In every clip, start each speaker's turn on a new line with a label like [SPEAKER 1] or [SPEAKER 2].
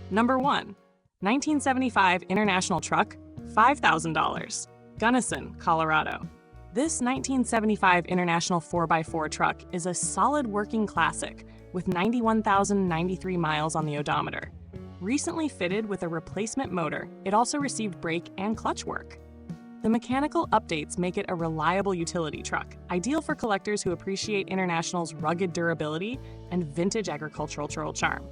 [SPEAKER 1] Number 1. 1975 International Truck, $5,000. Gunnison, Colorado. This 1975 International 4x4 truck is a solid working classic with 91,093 miles on the odometer. Recently fitted with a replacement motor, it also received brake and clutch work. The mechanical updates make it a reliable utility truck, ideal for collectors who appreciate International's rugged durability and vintage agricultural charm.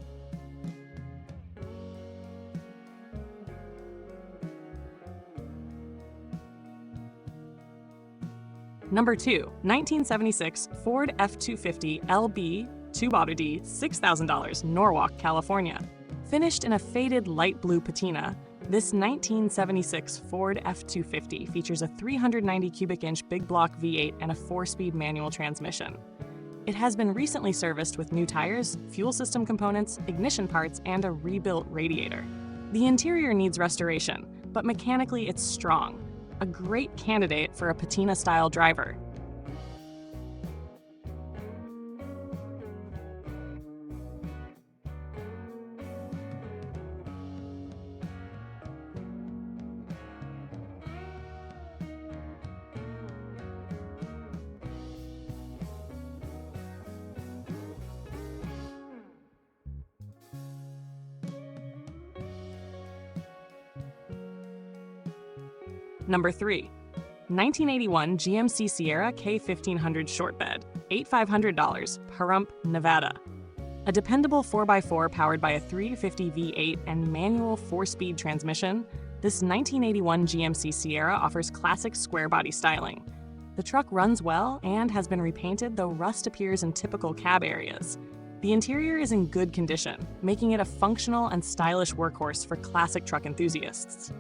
[SPEAKER 1] Number 2. 1976 Ford F-250 LB 2-body D, $6,000, Norwalk, California. Finished in a faded light blue patina, this 1976 Ford F-250 features a 390 cubic inch big block V8 and a 4-speed manual transmission. It has been recently serviced with new tires, fuel system components, ignition parts, and a rebuilt radiator. The interior needs restoration, but mechanically it's strong. A great candidate for a patina-style driver. Number 3. 1981 GMC Sierra K1500 Shortbed, $8,500, Pahrump, Nevada. A dependable 4x4 powered by a 350 V8 and manual 4-speed transmission, this 1981 GMC Sierra offers classic square body styling. The truck runs well and has been repainted, though rust appears in typical cab areas. The interior is in good condition, making it a functional and stylish workhorse for classic truck enthusiasts.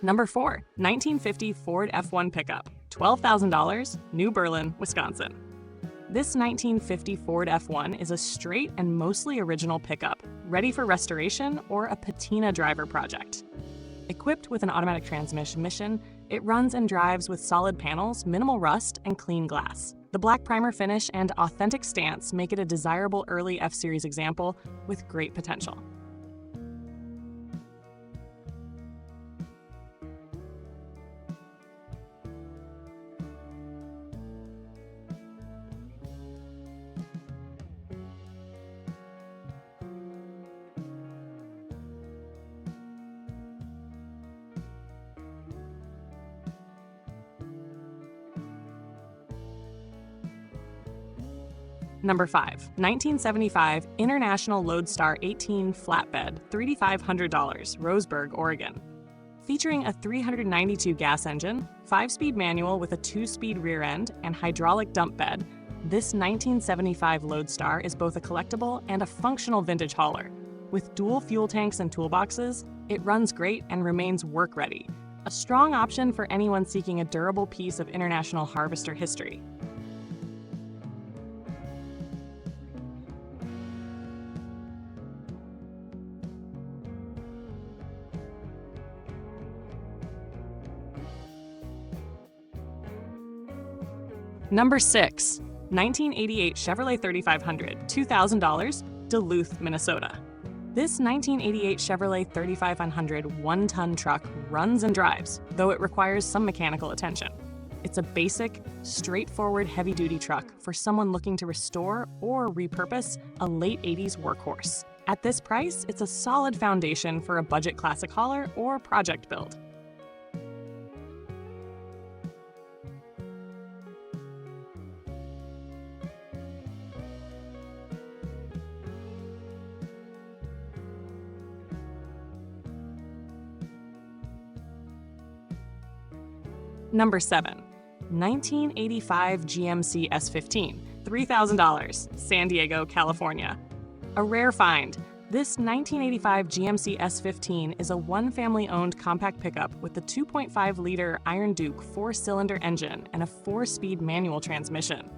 [SPEAKER 1] Number 4. 1950 Ford F1 Pickup, $12,000, New Berlin, Wisconsin. This 1950 Ford F1 is a straight and mostly original pickup, ready for restoration or a patina driver project. Equipped with an automatic transmission, it runs and drives with solid panels, minimal rust, and clean glass. The black primer finish and authentic stance make it a desirable early F-Series example with great potential. Number 5. 1975 International Lodestar 18 Flatbed, $3,500, Roseburg, Oregon. Featuring a 392 gas engine, 5-speed manual with a 2-speed rear end, and hydraulic dump bed, this 1975 Lodestar is both a collectible and a functional vintage hauler. With dual fuel tanks and toolboxes, it runs great and remains work-ready. A strong option for anyone seeking a durable piece of International Harvester history. Number 6. 1988 Chevrolet 3500, $2,000, Duluth, Minnesota. This 1988 Chevrolet 3500 one-ton truck runs and drives, though it requires some mechanical attention. It's a basic, straightforward heavy-duty truck for someone looking to restore or repurpose a late 80s workhorse. At this price, it's a solid foundation for a budget classic hauler or project build. Number 7. 1985 GMC S15, $3,000, San Diego, California. A rare find. This 1985 GMC S15 is a one-family-owned compact pickup with a 2.5-liter Iron Duke 4-cylinder engine and a 4-speed manual transmission.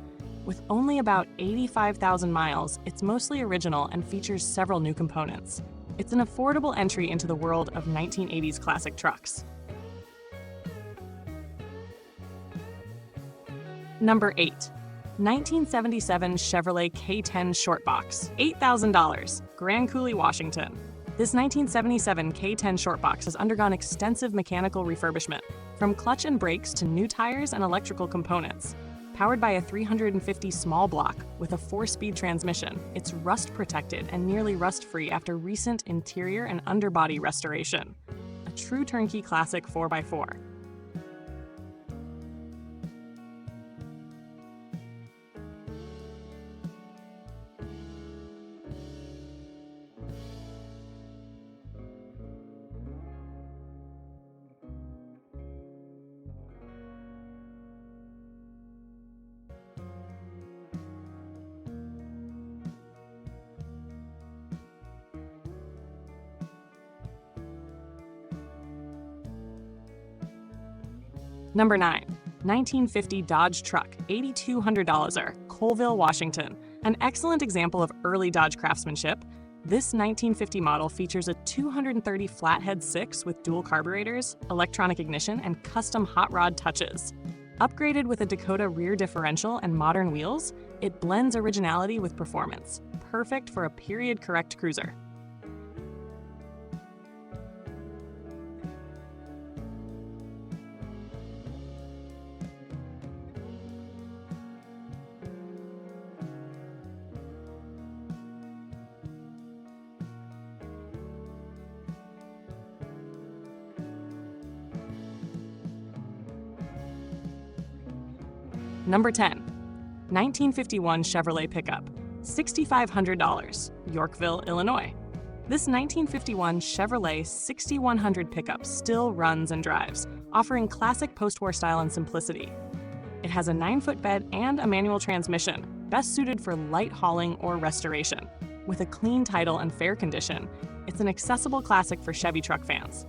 [SPEAKER 1] With only about 85,000 miles, it's mostly original and features several new components. It's an affordable entry into the world of 1980s classic trucks. Number 8. 1977 Chevrolet K10 Shortbox, $8,000, Grand Coulee, Washington. This 1977 K10 Shortbox has undergone extensive mechanical refurbishment, from clutch and brakes to new tires and electrical components. Powered by a 350 small block with a 4-speed transmission, it's rust-protected and nearly rust-free after recent interior and underbody restoration. A true turnkey classic 4x4. Number 9. 1950 Dodge Truck, $8,200, Colville, Washington. An excellent example of early Dodge craftsmanship. This 1950 model features a 230 flathead 6 with dual carburetors, electronic ignition, and custom hot rod touches. Upgraded with a Dakota rear differential and modern wheels, it blends originality with performance. Perfect for a period-correct cruiser. Number 10. 1951 Chevrolet pickup, $6,500, Yorkville, Illinois. This 1951 Chevrolet 6100 pickup still runs and drives, offering classic post-war style and simplicity. It has a 9-foot bed and a manual transmission, best suited for light hauling or restoration. With a clean title and fair condition, it's an accessible classic for Chevy truck fans.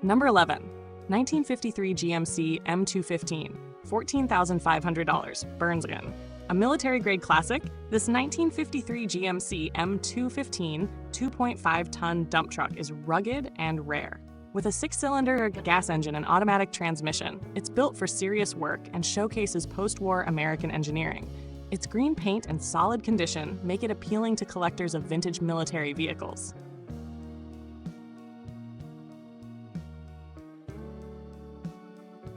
[SPEAKER 1] Number 11. 1953 GMC M215, $14,500, Burnsgen. A military-grade classic, this 1953 GMC M215 2.5-ton dump truck is rugged and rare. With a 6-cylinder gas engine and automatic transmission, it's built for serious work and showcases post-war American engineering. Its green paint and solid condition make it appealing to collectors of vintage military vehicles.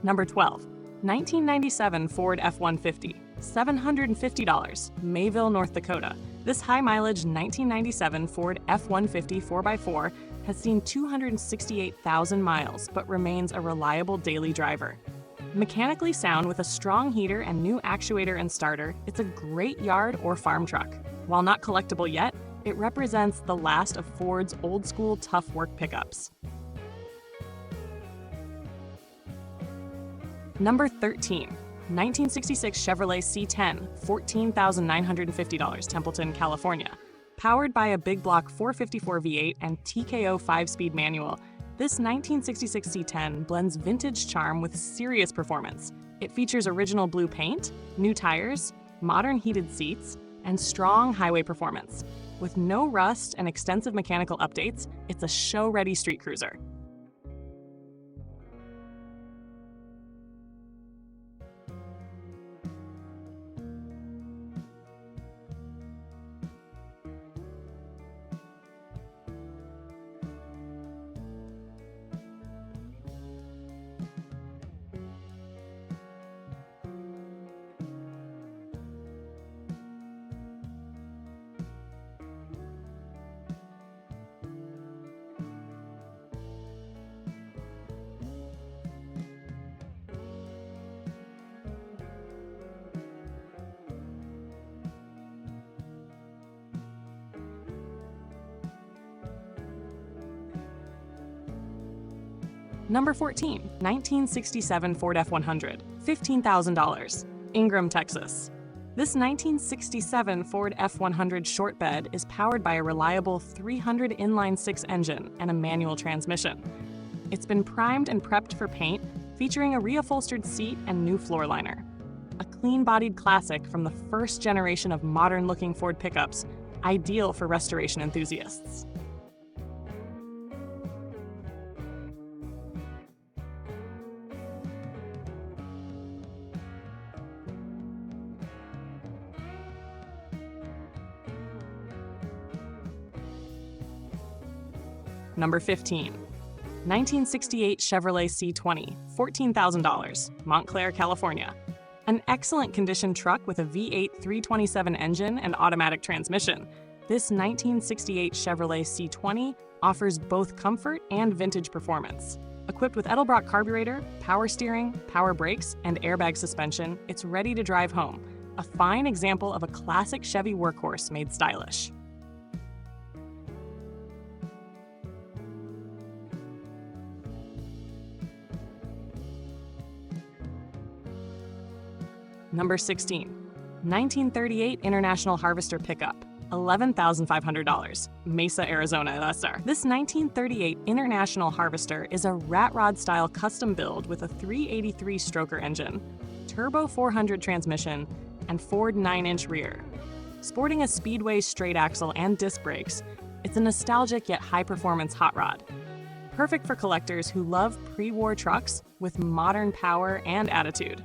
[SPEAKER 1] Number 12. 1997 Ford F-150, $750, Mayville, North Dakota. This high-mileage 1997 Ford F-150 4x4 has seen 268,000 miles but remains a reliable daily driver. Mechanically sound with a strong heater and new actuator and starter, it's a great yard or farm truck. While not collectible yet, it represents the last of Ford's old-school tough work pickups. Number 13. 1966 Chevrolet C10, $14,950, Templeton, California. Powered by a big block 454 V8 and TKO 5-speed manual, this 1966 C10 blends vintage charm with serious performance. It features original blue paint, new tires, modern heated seats, and strong highway performance. With no rust and extensive mechanical updates, it's a show-ready street cruiser. Number 14, 1967 Ford F100, $15,000, Ingram, Texas. This 1967 Ford F100 short bed is powered by a reliable 300 inline-six engine and a manual transmission. It's been primed and prepped for paint, featuring a reupholstered seat and new floor liner. A clean-bodied classic from the first generation of modern-looking Ford pickups, ideal for restoration enthusiasts. Number 15, 1968 Chevrolet C10, $14,000, Montclair, California. An excellent condition truck with a V8 327 engine and automatic transmission, this 1968 Chevrolet C10 offers both comfort and vintage performance. Equipped with Edelbrock carburetor, power steering, power brakes, and airbag suspension, it's ready to drive home. A fine example of a classic Chevy workhorse made stylish. Number 16, 1938 International Harvester pickup, $11,500, Mesa, Arizona, USSR. This 1938 International Harvester is a rat rod-style custom build with a 383 stroker engine, turbo 400 transmission, and Ford 9-inch rear. Sporting a Speedway straight axle and disc brakes, it's a nostalgic yet high-performance hot rod. Perfect for collectors who love pre-war trucks with modern power and attitude.